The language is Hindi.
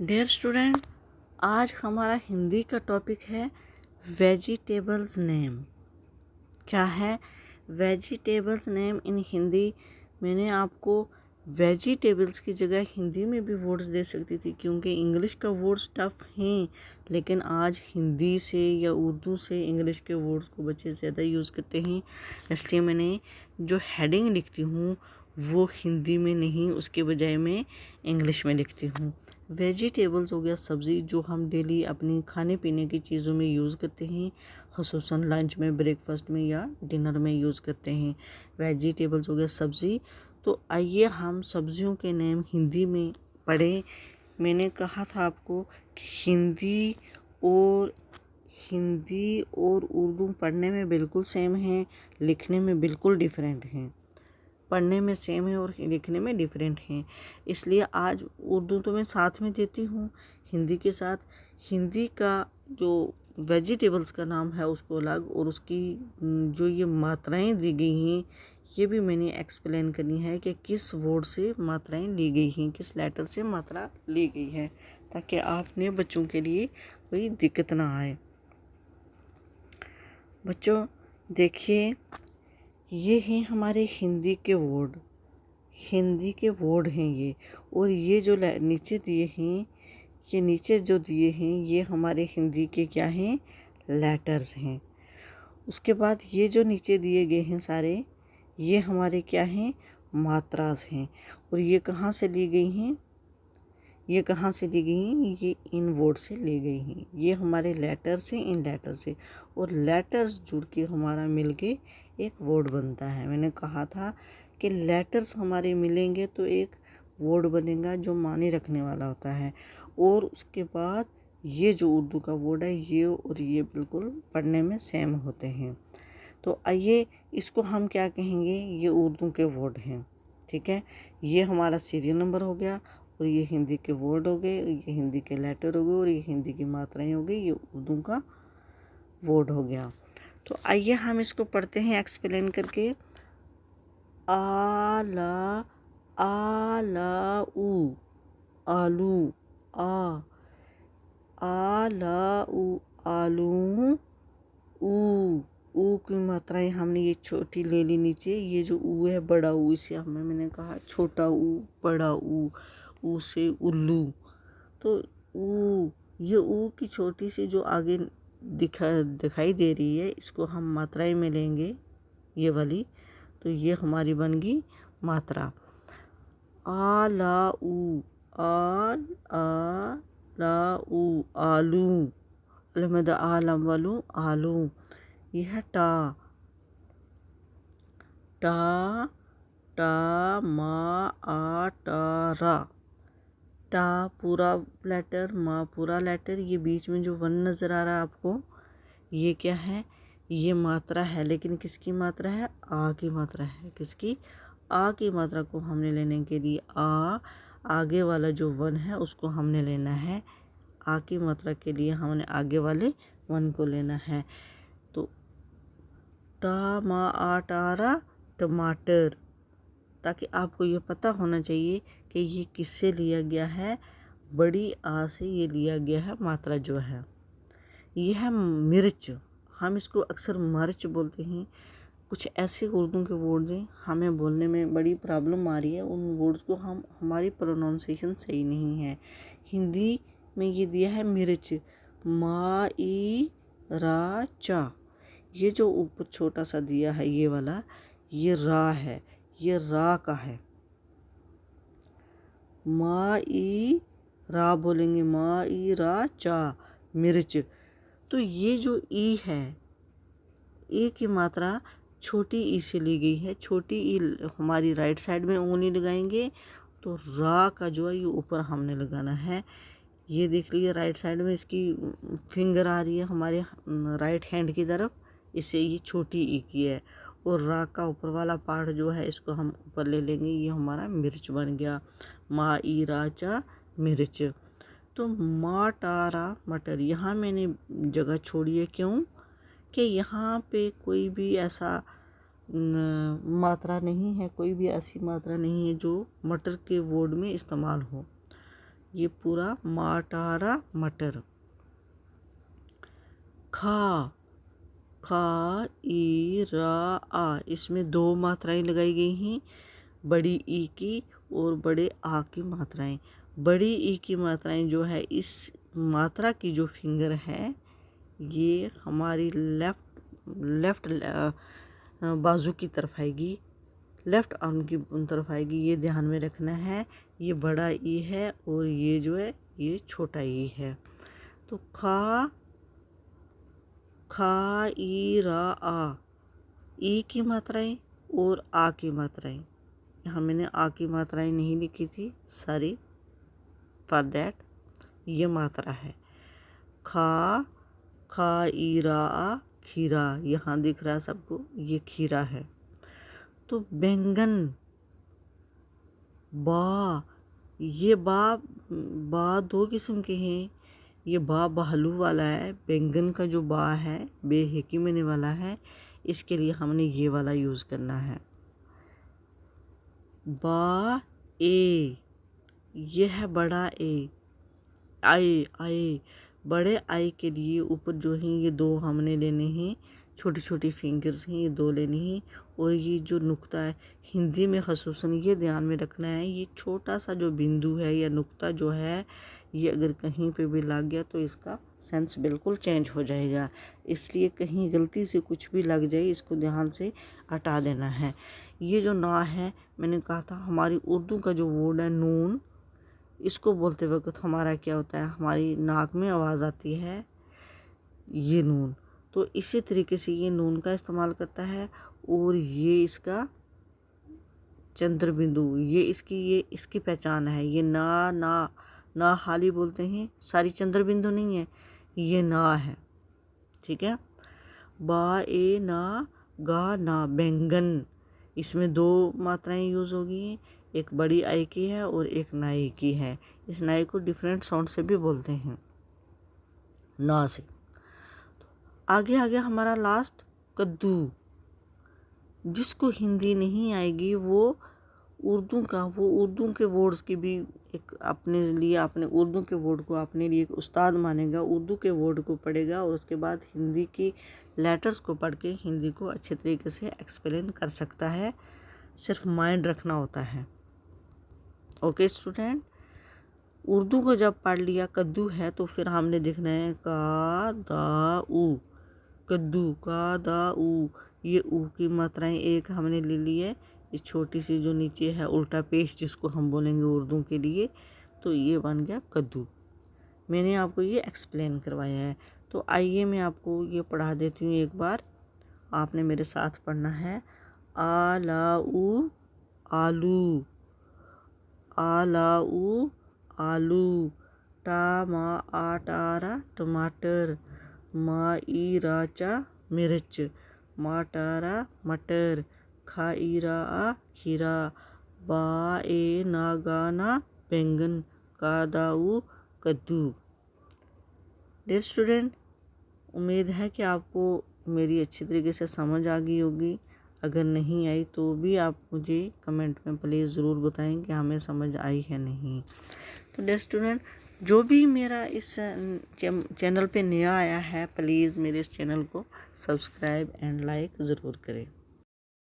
डियर स्टूडेंट, आज हमारा हिंदी का टॉपिक है वेजिटेबल्स नेम। क्या है वेजिटेबल्स नेम इन हिंदी? मैंने आपको वेजिटेबल्स की जगह हिंदी में भी वर्ड्स दे सकती थी, क्योंकि इंग्लिश का वर्ड्स टफ हैं, लेकिन आज हिंदी से या उर्दू से इंग्लिश के वर्ड्स को बच्चे ज़्यादा यूज़ करते हैं। इसलिए मैंने जो हेडिंग लिखती हूँ वो हिंदी में नहीं, उसके बजाय मैं इंग्लिश में लिखती हूँ। वेजिटेबल्स हो गया सब्ज़ी, जो हम डेली अपनी खाने पीने की चीज़ों में यूज़ करते हैं, ख़ुसूसन लंच में, ब्रेकफास्ट में या डिनर में यूज़ करते हैं। वेजिटेबल्स हो गया सब्ज़ी। तो आइए हम सब्जियों के नेम हिंदी में पढ़ें। मैंने कहा था आपको कि हिंदी और उर्दू पढ़ने में बिल्कुल सेम है, लिखने में बिल्कुल डिफरेंट हैं। पढ़ने में सेम है और लिखने में डिफरेंट हैं। इसलिए आज उर्दू तो मैं साथ में देती हूँ हिंदी के साथ। हिंदी का जो वेजिटेबल्स का नाम है उसको अलग, और उसकी जो ये मात्राएं दी गई हैं ये भी मैंने एक्सप्लेन करनी है कि किस वर्ड से मात्राएं ली गई हैं, किस लेटर से मात्रा ली गई है, ताकि आपने बच्चों के लिए कोई दिक्कत ना आए। बच्चों देखिए, ये हैं हमारे हिंदी के वर्ड हैं ये। और ये जो नीचे दिए हैं, ये नीचे जो दिए हैं ये हमारे हिंदी के क्या हैं? लेटर्स हैं। उसके बाद ये जो नीचे दिए गए हैं सारे, ये हमारे क्या हैं? मात्रास हैं। और ये कहाँ से ली गई हैं? ये इन वर्ड से ली गई हैं। ये हमारे लेटर्स हैं, इन लेटर से। और लेटर्स जुड़ के हमारा मिल के एक वर्ड बनता है। मैंने कहा था कि लेटर्स हमारे मिलेंगे तो एक वर्ड बनेगा जो माने रखने वाला होता है। और उसके बाद ये जो उर्दू का वर्ड है, ये और ये बिल्कुल पढ़ने में सेम होते हैं। तो आइए इसको हम क्या कहेंगे? ये उर्दू के वर्ड हैं, ठीक है। ये हमारा सीरियल नंबर हो गया, और ये हिंदी के वर्ड हो गए, ये हिंदी के लेटर हो गए, और ये हिंदी की मात्राएं हो गई, ये उर्दू का वर्ड हो गया। तो आइए हम इसको पढ़ते हैं एक्सप्लेन करके। आला उ आलू, आलू ऊ की मात्राएं हमने ये छोटी ले ली नीचे। ये जो ऊ है बड़ा ऊ, इसे मैंने कहा छोटा ऊ, बड़ा ऊ से उल्लू। तो ऊ, ये ऊ की छोटी सी जो आगे दिखाई दे रही है, इसको हम मात्राएं में लेंगे, ये वाली। तो ये हमारी बन गई मात्रा। आलू, आलू, अलमद आलम वालू आलू। यह है टा मा आ टा रा। टा पूरा लेटर, मा पूरा लेटर। ये बीच में जो वन नज़र आ रहा है आपको, ये क्या है? ये मात्रा है, लेकिन किसकी मात्रा है? आ की मात्रा है। किसकी? आ की मात्रा को हमने लेने के लिए आगे वाला जो वन है उसको हमने लेना है। आ की मात्रा के लिए हमने आगे वाले वन को लेना है। तो टमाटर, टमाटर। ताकि आपको ये पता होना चाहिए कि ये किससे लिया गया है? बड़ी आ से ये लिया गया है मात्रा जो है। यह है मिर्च, हम इसको अक्सर मिर्च बोलते हैं। कुछ ऐसे उर्दू के वर्ड्स हैं हमें बोलने में बड़ी प्रॉब्लम आ रही है, उन वर्ड्स को हमारी प्रोनाउंसिएशन सही नहीं है। हिंदी में ये दिया है मिर्च, माई रा चा। ये जो ऊपर छोटा सा दिया है ये वाला, ये रा है, ये रा का है। माई रा बोलेंगे, माई रा चा, मिर्च। तो ये जो ई है, ए की मात्रा छोटी ई से ली गई है। छोटी ई हमारी राइट साइड में उंगली लगाएंगे, तो रा का जो है ये ऊपर हमने लगाना है। ये देख लीजिए राइट साइड में इसकी फिंगर आ रही है हमारे राइट हैंड की तरफ, इससे ये छोटी ई की है। और रा का ऊपर वाला पार्ट जो है इसको हम ऊपर ले लेंगे, ये हमारा मिर्च बन गया। मा ई रा चा, मिर्च। तो मटारा, मटर। यहाँ मैंने जगह छोड़ी है, क्यों? कि यहाँ पे कोई भी ऐसा मात्रा नहीं है, कोई भी ऐसी मात्रा नहीं है जो मटर के वर्ड में इस्तेमाल हो। ये पूरा मटारा मटर। खा, खा ई रा आ, इसमें 2 मात्राएं लगाई गई हैं, बड़ी ई की और बड़े आ की मात्राएं। बड़ी ई की मात्राएं जो है, इस मात्रा की जो फिंगर है ये हमारी लेफ्ट बाजू की तरफ आएगी, लेफ्ट आर्म की तरफ आएगी, ये ध्यान में रखना है। ये बड़ा ई है और ये जो है ये छोटा ई है। तो खा, खा ई रा आ, ई की मात्राएं और आ की मात्राएं। यहाँ मैंने आ की मात्राएं नहीं लिखी थी, सॉरी फॉर दैट। ये मात्रा है। खा, खा ई रा आ, खीरा, यहाँ दिख रहा है सबको, ये खीरा है। तो बैंगन, बा, ये बा 2 किस्म के हैं। ये बा भालू वाला है, बैंगन का जो बा है बेहेकी मैंने वाला है, इसके लिए हमने ये वाला यूज़ करना है। बा ए, ये है बड़ा ए। आई, आई, बड़े आई के लिए ऊपर जो है ये 2 हमने लेने हैं, छोटी छोटी फिंगर्स हैं, ये 2 लेने हैं। और ये जो नुक्ता है हिंदी में ख़ुसूसन ये ध्यान में रखना है, ये छोटा सा जो बिंदु है या नुक्ता जो है, ये अगर कहीं पे भी लग गया तो इसका सेंस बिल्कुल चेंज हो जाएगा। इसलिए कहीं गलती से कुछ भी लग जाए इसको ध्यान से हटा देना है। ये जो ना है, मैंने कहा था हमारी उर्दू का जो वर्ड है नून, इसको बोलते वक्त हमारा क्या होता है, हमारी नाक में आवाज़ आती है, ये नून। तो इसी तरीके से ये नून का इस्तेमाल करता है। और ये इसका चंद्र बिंदु, ये इसकी पहचान है। ये ना हाली बोलते हैं, सारी चंद्र बिंदु नहीं है, ये ना है, ठीक है। बा ए ना, गा ना, बैंगन, इसमें 2 मात्राएं यूज़ होगी, एक बड़ी आई की है और एक नाई की है। इस नाई को डिफरेंट साउंड से भी बोलते हैं, ना से। आगे आ गया हमारा लास्ट कद्दू। जिसको हिंदी नहीं आएगी वो उर्दू के वर्ड्स की भी एक अपने लिए, अपने उर्दू के वर्ड को अपने लिए एक उस्ताद मानेगा, उर्दू के वर्ड को पढ़ेगा और उसके बाद हिंदी की लेटर्स को पढ़ के हिंदी को अच्छे तरीके से एक्सप्लेन कर सकता है। सिर्फ माइंड रखना होता है। ओके स्टूडेंट, उर्दू को जब पढ़ लिया कद्दू है तो फिर हमने देखना है का दा ऊ, कद्दू, का दा ऊ। ये ऊ की मात्राएं एक हमने ले ली है, ये छोटी सी जो नीचे है उल्टा पेश जिसको हम बोलेंगे उर्दू के लिए, तो ये बन गया कद्दू। मैंने आपको ये एक्सप्लेन करवाया है। तो आइए मैं आपको ये पढ़ा देती हूँ एक बार, आपने मेरे साथ पढ़ना है। आलाऊ आलू, आलाऊ आलू, टामा आटारा टमाटर, माईराचा मिर्च, मटारा मटर, खाईरा आ खीरा, बाए नागाना बैंगन, कादाऊ कद्दू। डियर स्टूडेंट, उम्मीद है कि आपको मेरी अच्छी तरीके से समझ आ गई होगी। अगर नहीं आई तो भी आप मुझे कमेंट में प्लीज़ ज़रूर बताएं कि हमें समझ आई है नहीं। तो डियर स्टूडेंट, जो भी मेरा इस चैनल पे नया आया है प्लीज़ मेरे इस चैनल को सब्सक्राइब एंड लाइक ज़रूर करें।